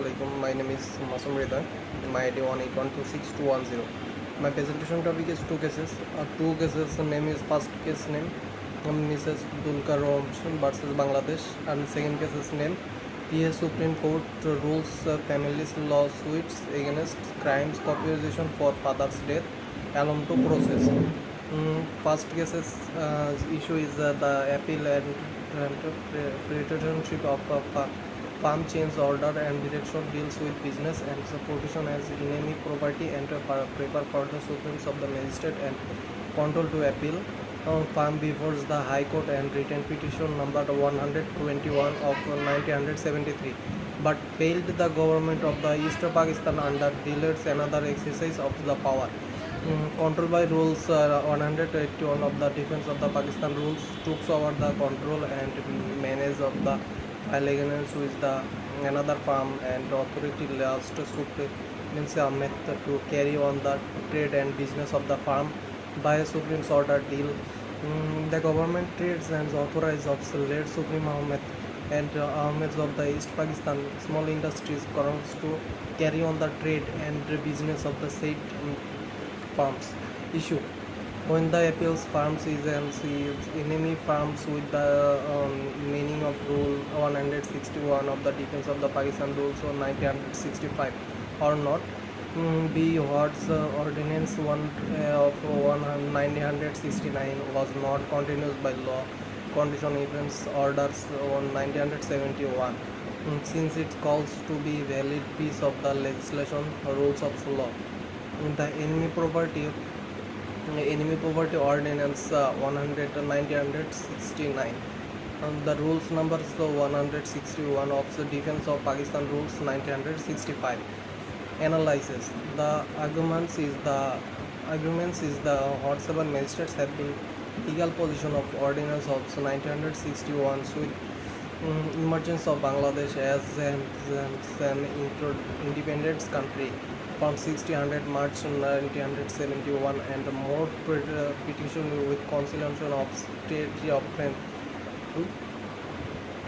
Assalamualaikum. My name is Masum Rida. My ID 181262210. My presentation topic is two cases. Two cases name is first case name Mrs. Dulkar versus Bangladesh, and second case's name PS Supreme Court rules families lawsuits against crimes compensation for father's death along to process. First case's issue is the appeal and pretorship of farm change order and direction deals with business and subordination as enemy property and prepare for the sufferings of the magistrate and control to appeal. Farm before the High Court and written petition number 121 of 1973, but failed the government of the East Pakistan under delays another exercise of the power. Control by rules 181 of the defense of the Pakistan rules took over the control and manage of the allegiance with the another farm and authority last supremacy Ahmed to carry on the trade and business of the farm by a Supreme order deal. The government trades and authorized of late Supreme Ahmed and Ahmeds of the East Pakistan small industries to carry on the trade and business of the said farms issue. When the appeals farms is enemy farms with the meaning of rule 161 of the defense of the Pakistan rules on 1965 or not. B. What's ordinance 1969 was not continuous by law condition events orders on 1971 since it calls to be valid piece of the legislation rules of law. The enemy property ordinance 1969 the rules numbers 161 of the defense of Pakistan rules 1965 analysis the arguments is the whatsoever magistrates have been legal position of ordinance of 1961 with emergence of Bangladesh as an independent country from 1600 March 1971 and more petition with conciliation of treaty of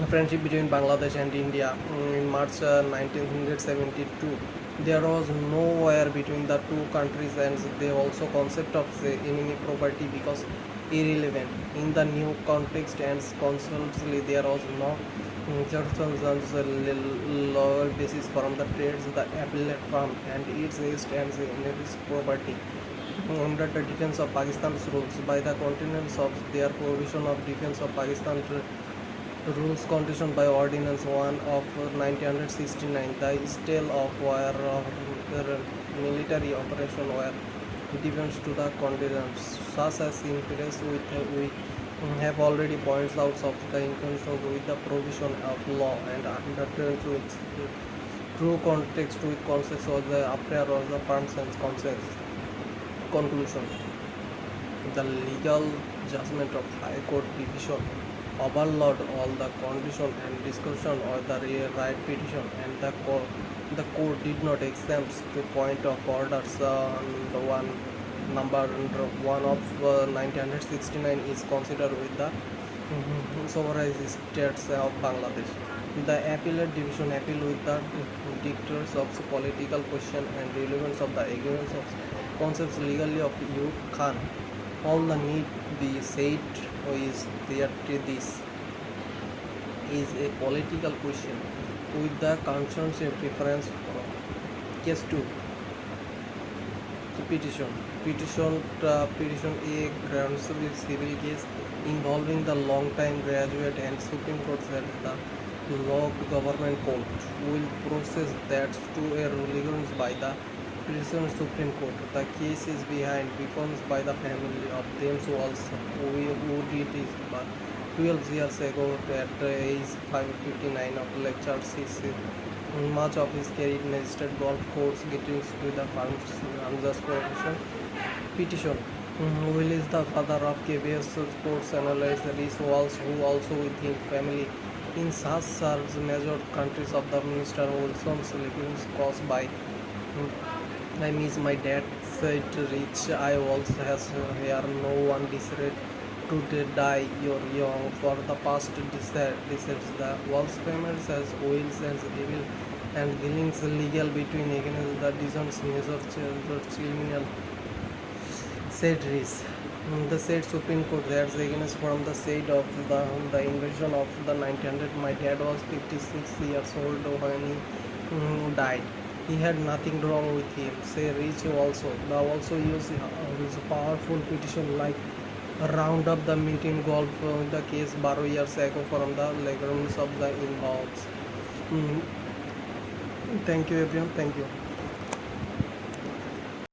friendship between Bangladesh and India in March 1972. There was no war between the two countries and they also concept of the enemy property because irrelevant in the new context and consequently there was no lower basis from the trades the appellate farm and its east and the enemy's property under the defense of Pakistan's rules by the continuance of their provision of defense of Pakistan rules conditioned by ordinance 1 of 1969 the style of war military operation were defense to the conditions such as interest we have already pointed out of the inconsistent with the provision of law and underturned with true context with concepts of the affair or the firm's and concepts. Conclusion. The legal judgment of High Court division overload all the condition and discussion or the right petition and the court did not exempt to point of orders the one number 1 of 1969 is considered with the sovereign states of Bangladesh. The appellate division appeal with the dictates of political question and relevance of the ignorance of concepts legally of you can. All the need be said is that this is a political question with the concerns a preference for case 2. Petition A grounds civil case involving the long-time graduate and Supreme Court said the law government court will process that to a ruling by the petition Supreme Court. The case is behind becomes by the family of them who did this 12 years ago at age 559 of lecture 6. Much of his career in magistrate golf course getting to the farm's unjust profession. Petition Will is the father of KBS sports analyst Reese Walsh, who also with his family in such serves major countries of the Minister Wilson's livings caused by I miss my dad said Rich I also has here no one decided to die your young for the past decades. The Walsh family has wills and evil and dealings legal between against the decisions major criminal said Rees. The said Supreme Court that's against from the side of the invasion of the 1900. My dad was 56 years old when he died. He had nothing wrong with him. Say Rich also. The also used his powerful petition like round up the meeting golf the case 12 years ago from the legrooms of the involved. Mm, Thank you everyone. Thank you.